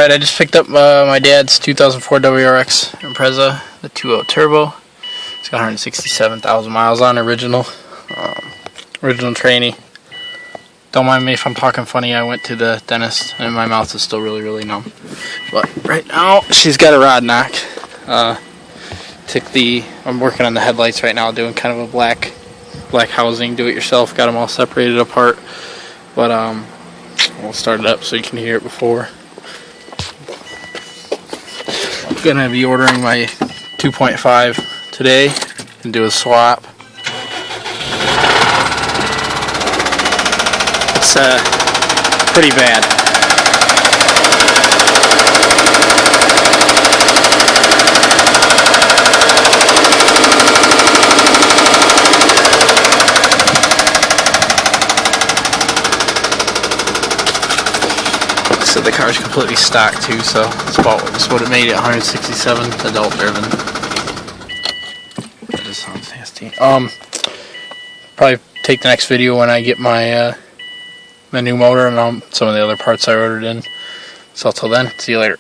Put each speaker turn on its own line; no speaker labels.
Alright, I just picked up my dad's 2004 WRX Impreza, the 2.0 turbo. It's got 167,000 miles on original trainee. Don't mind me if I'm talking funny. I went to the dentist and my mouth is still really numb. But right now she's got a rod knock. I'm working on the headlights right now, doing kind of a black housing, do it yourself. Got them all separated apart. But we'll start it up so you can hear it before. I'm gonna be ordering my 2.5 today and do a swap. It's pretty bad. So the car's completely stock too, so it's what it made it, 167 adult driven. That just sounds nasty. Probably take the next video when I get my new motor and some of the other parts I ordered in. So until then, see you later.